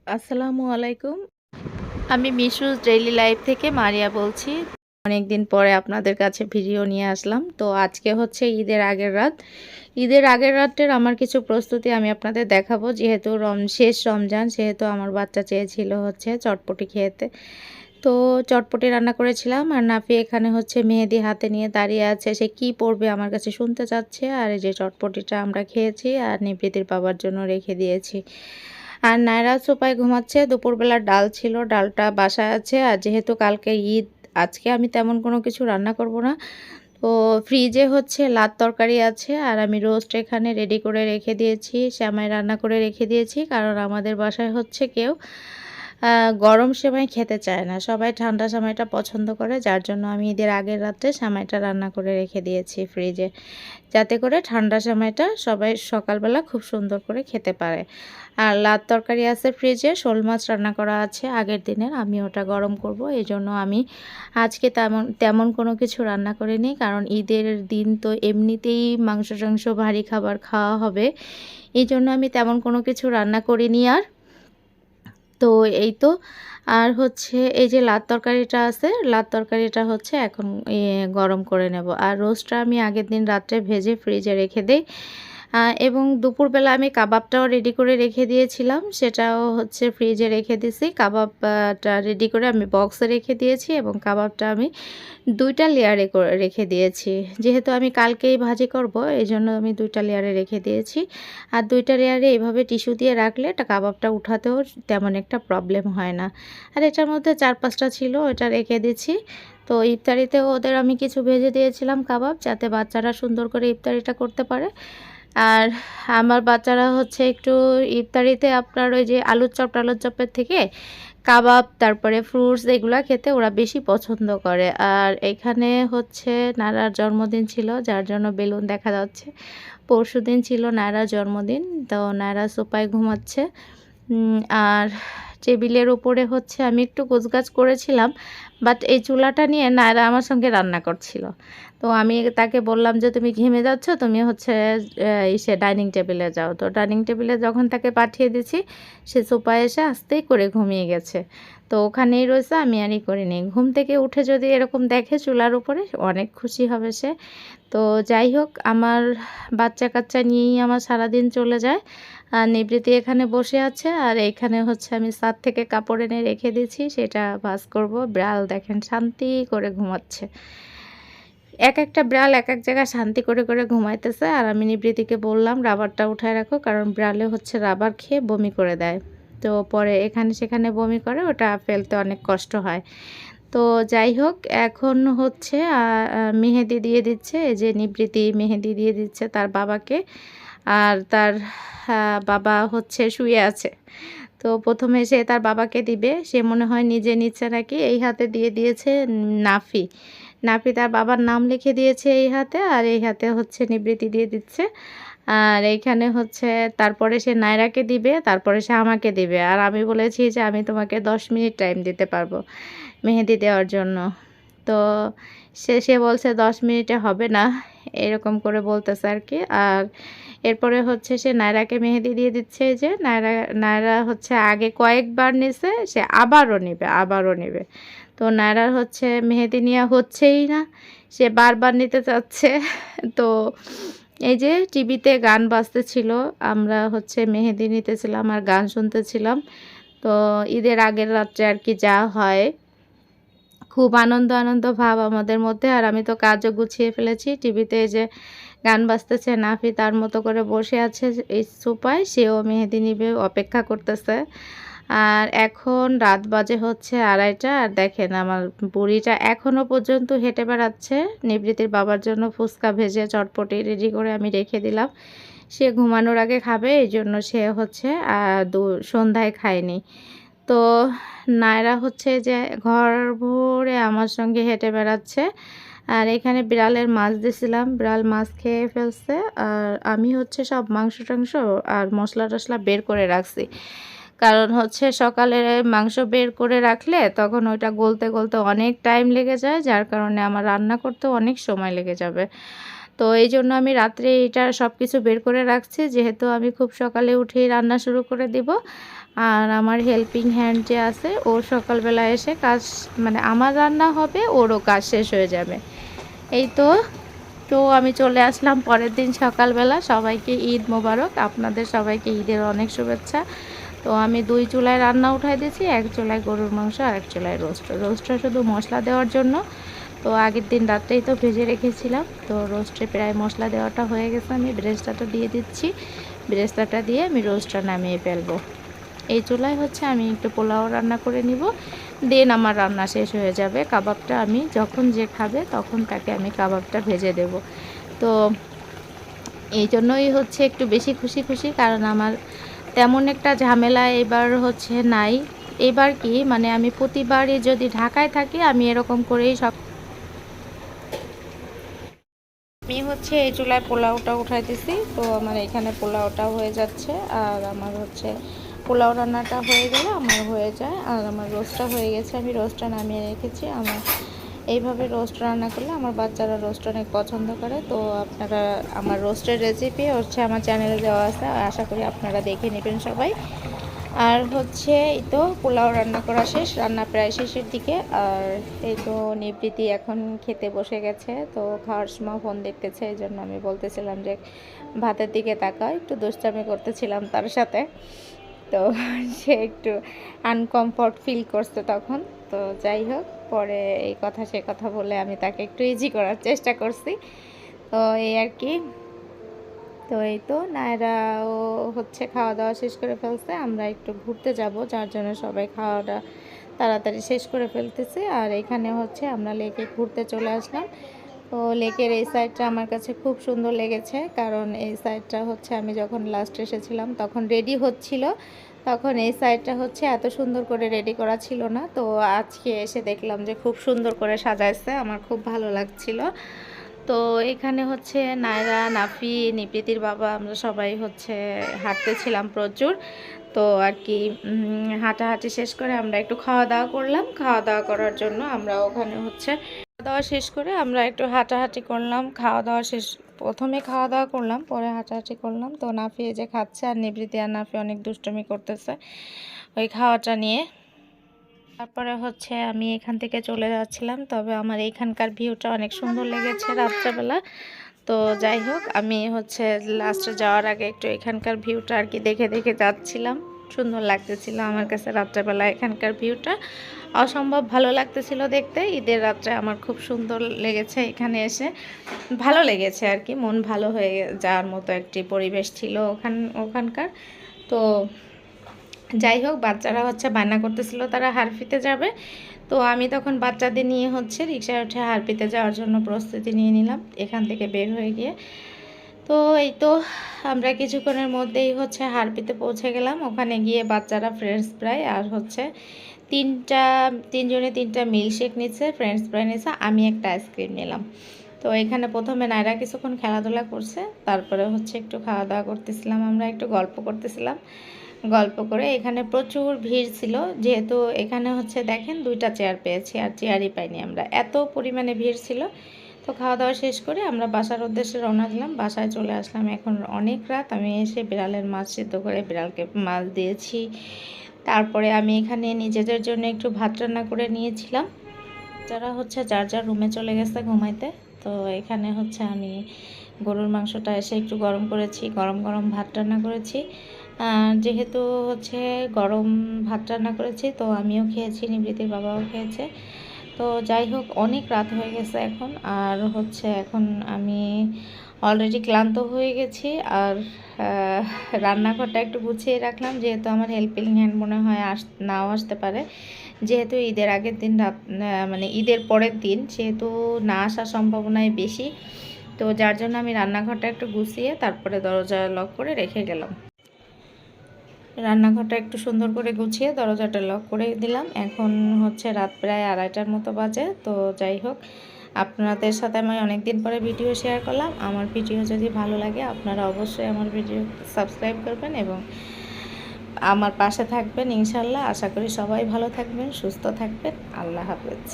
আসসালামু আলাইকুম। আমি মিশুস ডেইলি লাইফ থেকে মারিয়া বলছি। অনেকদিন পরে আপনাদের কাছে ভিডিও নিয়ে আসলাম। তো আজকে হচ্ছে ঈদের আগের রাত। ঈদের আগের রাতের আমার কিছু প্রস্তুতি আমি আপনাদের দেখাবো। যেহেতু শেষ রমজান, সেহেতু আমার বাচ্চা চেয়েছিল হচ্ছে চটপটি খেতে। তো চটপটি রান্না করেছিলাম, আর নাফি এখানে হচ্ছে মেহেদি হাতে নিয়ে দাঁড়িয়ে আছে। সে কি পড়বে আমার কাছে শুনতে চাচ্ছে। আর এই যে চটপটিটা আমরা খেয়েছি আর নিবৃতির বাবার জন্য রেখে দিয়েছি। আর নায়রা সোফায় ঘুমাচ্ছে। দুপুরবেলার ডাল ছিল, ডালটা বাসায় আছে। আর যেহেতু কালকে ঈদ, আজকে আমি তেমন কোনো কিছু রান্না করব না। তো ফ্রিজে হচ্ছে লাত তরকারি আছে, আর আমি রোস্ট এখানে রেডি করে রেখে দিয়েছি, সেমাই রান্না করে রেখে দিয়েছি। কারণ আমাদের বাসায় হচ্ছে কেউ গরম সেমাই খেতে চায় না, সবাই ঠান্ডা সেমাইটা পছন্দ করে। যার জন্য আমি ঈদের আগের রাত্রে সেমাইটা রান্না করে রেখে দিয়েছি ফ্রিজে, যাতে করে ঠান্ডা সেমাইটা সবাই সকালবেলা খুব সুন্দর করে খেতে পারে। আর লাত তরকারি আছে ফ্রিজে, শোল মাছ রান্না করা আছে আগের দিনের, আমি ওটা গরম করব। এই জন্য আমি আজকে তেমন কোনো কিছু রান্না করিনি, কারণ ঈদের দিন তো এমনিতেই মাংস টাংস ভারী খাবার খাওয়া হবে। এই জন্য আমি তেমন কোনো কিছু রান্না করিনি। আর তো এই তো, আর হচ্ছে এই যে লাত তরকারিটা আছে, লাত তরকারিটা হচ্ছে এখন গরম করে নেব। আর রোস্টটা আমি আগের দিন রাত্রে ভেজে ফ্রিজে রেখে দেই। এবং দুপুরবেলা আমি কাবাবটাও রেডি করে রেখে দিয়েছিলাম, সেটাও হচ্ছে ফ্রিজে রেখে দিয়েছি। কাবাবটা রেডি করে আমি বক্সে রেখে দিয়েছি, এবং কাবাবটা আমি ২টা লেয়ারে করে রেখে দিয়েছি। যেহেতু আমি কালকেই ভাজি করব, এই জন্য আমি ২টা লেয়ারে রেখে দিয়েছি। আর ২টা লেয়ারে এইভাবে টিস্যু দিয়ে রাখলে এটা কাবাবটা উঠাতেও তেমন একটা প্রবলেম হয় না। আর এটার মধ্যে ৪-৫টা ছিল, ওটা রেখে দিচ্ছি। তো ইফতারিতেও ওদের আমি কিছু ভেজে দিয়েছিলাম কাবাব, যাতে বাচ্চারা সুন্দর করে ইফতারিটা করতে পারে। আর আমার বাচ্চারা হচ্ছে একটু ইফতারিতে আপনার ওই যে আলুর চপ টালুর চপের থেকে কাবাব, তারপরে ফ্রুটস, এগুলা খেতে ওরা বেশি পছন্দ করে। আর এখানে হচ্ছে নারার জন্মদিন ছিল, যার জন্য বেলুন দেখা যাচ্ছে। পরশুদিন ছিল নায়রার জন্মদিন, তো নায়রা সোফায় ঘুমাচ্ছে। আর টেবিলের উপরে হচ্ছে আমি একটু গোছগাছ করেছিলাম, বাট এই চুলাটা নিয়ে নায়রা আমার সঙ্গে রান্না করছিল। তো আমি তাকে বললাম যে তুমি ঘেমে যাচ্ছ, তুমি হচ্ছে ডাইনিং টেবিলে যাও। তো ডাইনিং টেবিলে যখন তাকে পাঠিয়ে দিছি, সে সোফায় এসে আস্তেই করে ঘুমিয়ে গেছে। তো ওখানেই রয়েছে, আমি আরই করিনি। ঘুম থেকে উঠে যদি এরকম দেখে চুলার উপরে, অনেক খুশি হবে সে। তো যাই হোক, আমার বাচ্চা কাচ্চা নিয়েই আমার সারাদিন চলে যায়। আর নিবৃত্তি এখানে বসে আছে, আর এইখানে হচ্ছে আমি ছাদ থেকে কাপড় এনে রেখে দিয়েছি, সেটা ভাঁজ করব। বিড়াল দেখেন শান্তি করে ঘুমাচ্ছে। এক একটা বিড়াল এক এক জায়গায় শান্তি করে করে ঘুমাইতেছে। আর আমি নিবৃত্তিকে বললাম রাবারটা উঠায় রাখো, কারণ বিড়ালে হচ্ছে রাবার খেয়ে বমি করে দেয়। তো পরে এখানে সেখানে বমি করে, ওটা ফেলতে অনেক কষ্ট হয়। তো যাই হোক, এখন হচ্ছে মেহেদি দিয়ে দিচ্ছে। এই যে নিবৃত্তি মেহেদি দিয়ে দিচ্ছে তার বাবাকে। আর তার বাবা হচ্ছে শুয়ে আছে। তো প্রথমে সে তার বাবাকে দিবে, সে মনে হয় নিজে নিচ্ছে নাকি। এই হাতে দিয়ে দিয়েছে নাফি। নাফি তার বাবার নাম লিখে দিয়েছে এই হাতে, আর এই হাতে হচ্ছে নিবৃত্তি দিয়ে দিচ্ছে। আর এইখানে হচ্ছে তারপরে সে নায়রাকে দিবে, তারপরে সে আমাকে দিবে। আর আমি বলেছি যে আমি তোমাকে 10 মিনিট টাইম দিতে পারবো মেহেদি দেওয়ার জন্য। তো সে বলছে 10 মিনিটে হবে না, এরকম করে বলতেছে আর কি। আর এরপরে হচ্ছে সে নায়রাকে মেহেদি দিয়ে দিচ্ছে। এই যে নায়রা হচ্ছে আগে কয়েকবার নিছে, সে আবারও নেবে। তো নায়রার হচ্ছে মেহেদি নেওয়া হচ্ছেই না, সে বারবার নিতে চাচ্ছে। তো এই যে টিভিতে গান বাজতেছিল, আমরা হচ্ছে মেহেদি নিতেছিলাম আর গান শুনতেছিলাম। তো ঈদের আগের রাত্রে আর কি যা হয়, খুব আনন্দ আনন্দ ভাব আমাদের মধ্যে। আর আমি তো কাজও গুছিয়ে ফেলেছি। টিভিতে এই যে গান বাজতেছে, নাফি তার মতো করে বসে আছে এই সোফায়, সেও মেহেদি নিবে, অপেক্ষা করতেছে। আর এখন রাত বাজে হচ্ছে 2:30। আর দেখেন আমার বুড়িটা এখনও পর্যন্ত হেঁটে বেড়াচ্ছে। নিবৃত্তির বাবার জন্য ফুচকা ভেজে চটপটি রেডি করে আমি রেখে দিলাম, সে ঘুমানোর আগে খাবে, এই জন্য সে হচ্ছে সন্ধ্যায় খায়নি। তো নায়রা হচ্ছে যে ঘর ভরে আমার সঙ্গে হেঁটে বেড়াচ্ছে। আর এখানে বিড়ালের মাছ দিছিলাম, বিড়াল মাছ খেয়ে ফেলছে। আর আমি হচ্ছে সব মাংস টাংস আর মশলা টশলা বের করে রাখছি, কারণ হচ্ছে সকালে মাংস বের করে রাখলে তখন ওইটা গলতে গলতে অনেক টাইম লেগে যায়, যার কারণে আমার রান্না করতে অনেক সময় লেগে যাবে। তো এই জন্য আমি রাত্রে এটা সব কিছু বের করে রাখছি, যেহেতু আমি খুব সকালে উঠেই রান্না শুরু করে দিব। আর আমার হেল্পিং হ্যান্ড যে আছে ও সকালবেলা এসে কাজ, মানে আমার রান্না হবে, ওরও কাজ শেষ হয়ে যাবে। এই তো তো আমি চলে আসলাম পরের দিন সকালবেলা। সবাইকে ঈদ মোবারক, আপনাদের সবাইকে ঈদের অনেক শুভেচ্ছা। তো আমি 2 চুলায় রান্না উঠাই দিয়েছি, এক চুলায় গরুর মাংস আর এক চুলায় রোস্টটা শুধু মশলা দেওয়ার জন্য। তো আগের দিন রাত্রেই তো ভেজে রেখেছিলাম, তো রোস্টে প্রায় মশলা দেওয়াটা হয়ে গেছে। আমি বেরেস্তাটা দিয়ে দিচ্ছি, বেরেস্তাটা দিয়ে আমি রোস্টটা নামিয়ে ফেলবো। এই চুলায় হচ্ছে আমি একটু পোলাও রান্না করে নিব, দেন আমার রান্না শেষ হয়ে যাবে। কাবাবটা আমি যখন যে খাবে তখন তাকে আমি কাবাবটা ভেজে দেব। তো এই জন্যই হচ্ছে একটু বেশি খুশি খুশি, কারণ আমার তেমন একটা ঝামেলা এবার হচ্ছে নাই। এবার কি মানে আমি প্রতিবারই যদি ঢাকায় থাকি আমি এরকম করেই সব। আমি হচ্ছে এই চুলায় পোলাওটা উঠাইতেছি, তো আমার এখানে পোলাওটা হয়ে যাচ্ছে। আর আমার হচ্ছে পোলাও রান্নাটা হয়ে গেলে আমার হয়ে যায়। আর আমার রোস্টটা হয়ে গেছে, আমি রোস্টটা নামিয়ে রেখেছি। আমার এইভাবে রোস্ট রান্না করলে আমার বাচ্চারা রোস্ট অনেক পছন্দ করে। তো আপনারা, আমার রোস্টের রেসিপি হচ্ছে আমার চ্যানেলে দেওয়া আছে, আশা করি আপনারা দেখে নেবেন সবাই। আর হচ্ছে এই তো পোলাও রান্না করা শেষ, রান্না প্রায় শেষের দিকে। আর এই তো নিবৃত্তি এখন খেতে বসে গেছে, তো খাওয়ার সময় ফোন দেখতেছে। এই জন্য আমি বলতেছিলাম যে ভাতের দিকে তাকাও, একটু দুষ্টামি করতেছিলাম তার সাথে। তো সে একটু আনকমফর্ট ফিল করছে তখন। তো যাই হোক, পরে এই কথা সে কথা বলে আমি তাকে একটু ইজি করার চেষ্টা করছি। তো এই আর কি। তো এই তো নায়রাও হচ্ছে খাওয়া দাওয়া শেষ করে ফেলছে, আমরা একটু ঘুরতে যাব, যার জন্য সবাই খাওয়াটা তাড়াতাড়ি শেষ করে ফেলতেছে। আর এখানে হচ্ছে আমরা লেকে ঘুরতে চলে আসলাম। তো লেকের এই সাইডটা আমার কাছে খুব সুন্দর লেগেছে, কারণ এই সাইডটা হচ্ছে আমি যখন লাস্ট এসেছিলাম তখন রেডি হচ্ছিল, তখন এই সাইডটা হচ্ছে এত সুন্দর করে রেডি করা ছিল না। তো আজকে এসে দেখলাম যে খুব সুন্দর করে সাজাইছে, আমার খুব ভালো লাগছিল। তো এখানে হচ্ছে নায়রা, নাফি, নিবৃত্তির বাবা, আমরা সবাই হচ্ছে হাঁটতেছিলাম প্রচুর। তো আর কি হাঁটাহাঁটি শেষ করে আমরা একটু খাওয়া দাওয়া করলাম। খাওয়া দাওয়া করার জন্য আমরা ওখানে হচ্ছে খাওয়া দাওয়া শেষ করে আমরা একটু হাঁটাহাঁটি করলাম। খাওয়া দাওয়া শেষ, প্রথমে খাওয়া দাওয়া করলাম, পরে হাঁটাহাঁটি করলাম। তো নাফি এই যে খাচ্ছে, আর নিবৃত্তি আর নাফি অনেক দুষ্টুমি করতেছে ওই খাওয়াটা নিয়ে। তারপরে হচ্ছে আমি এখান থেকে চলে যাচ্ছিলাম, তবে আমার এইখানকার ভিউটা অনেক সুন্দর লেগেছে রাত্রেবেলা। তো যাই হোক, আমি হচ্ছে লাস্টে যাওয়ার আগে একটু এখানকার ভিউটা আর কি দেখে দেখে যাচ্ছিলাম। সুন্দর লাগতেছিল আমার কাছে রাত্রেবেলা এখানকার ভিউটা, অসম্ভব ভালো লাগতেছিল দেখতে। ঈদের রাত্রে আমার খুব সুন্দর লেগেছে এখানে এসে, ভালো লেগেছে আর কি, মন ভালো হয়ে যাওয়ার মতো একটি পরিবেশ ছিল ওখানকার। তো যাই হোক, বাচ্চারা হচ্ছে বায়না করতেছিল তারা হারফিতে যাবে। তো আমি তখন বাচ্চাদের নিয়ে হচ্ছে রিকশায় উঠে হারফিতে যাওয়ার জন্য প্রস্তুতি নিয়ে নিলাম এখান থেকে বের হয়ে গিয়ে। তো এই তো আমরা কিছুক্ষণের মধ্যেই হচ্ছে হারফিতে পৌঁছে গেলাম। ওখানে গিয়ে বাচ্চারা ফ্রেন্ডস ফ্রাই আর হচ্ছে তিনজনে তিনটা মিল্কশেক নিচ্ছে, ফ্রেন্ডস ফ্রাই নিচ্ছে, আমি একটা আইসক্রিম নিলাম। তো এখানে প্রথমে নায়রা কিছুক্ষণ খেলাধুলা করছে, তারপরে হচ্ছে একটু খাওয়া দাওয়া করতেছিলাম, আমরা একটু গল্প করতেছিলাম। গল্প করে এখানে প্রচুর ভিড় ছিল, যেহেতু এখানে হচ্ছে দেখেন 2টা চেয়ার পেয়েছি, আর চেয়ারই পাইনি আমরা, এত পরিমাণে ভিড় ছিল। তো খাওয়া দাওয়া শেষ করে আমরা বাসার উদ্দেশ্যে রওনা দিলাম, বাসায় চলে আসলাম। এখন অনেক রাত, আমি এসে বিড়ালের মাছ সিদ্ধ করে বিড়ালকে মাছ দিয়েছি। তারপরে আমি এখানে নিজেদের জন্য একটু ভাত রান্না করে নিয়েছিলাম। যারা হচ্ছে যার যার রুমে চলে গেছে ঘুমাইতে। তো এখানে হচ্ছে আমি গরুর মাংসটা এসে একটু গরম করেছি, গরম গরম ভাত রান্না করেছি। যেহেতু হচ্ছে গরম ভাত রান্না করেছি, তো আমিও খেয়েছি, নিবৃত্তির বাবাও খেয়েছে। তো যাই হোক, অনেক রাত হয়ে গেছে এখন, আর হচ্ছে এখন আমি অলরেডি ক্লান্ত হয়ে গেছি। আর রান্নাঘরটা একটু গুছিয়ে রাখলাম, যেহেতু আমার হেল্পিং হ্যান্ড মনে হয় নাও আসতে পারে, যেহেতু ঈদের আগের দিন রাত, মানে ঈদের পরের দিন, সেহেতু না আসার সম্ভাবনাই বেশি। তো যার জন্য আমি রান্নাঘরটা একটু গুছিয়ে তারপরে দরজা লক করে রেখে গেলাম। রান্নাঘরটা একটু সুন্দর করে গুছিয়ে দরজাটা লক করে দিলাম। এখন হচ্ছে রাত প্রায় 2:30টার মতো বাজে। তো যাই হোক, আপনাদের সাথে আমি অনেক দিন পরে ভিডিও শেয়ার করলাম। আমার ভিডিও যদি ভালো লাগে আপনারা অবশ্যই আমার ভিডিও সাবস্ক্রাইব করবেন এবং আমার পাশে থাকবেন ইনশাল্লাহ। আশা করি সবাই ভালো থাকবেন, সুস্থ থাকবেন। আল্লাহ হাফেজ।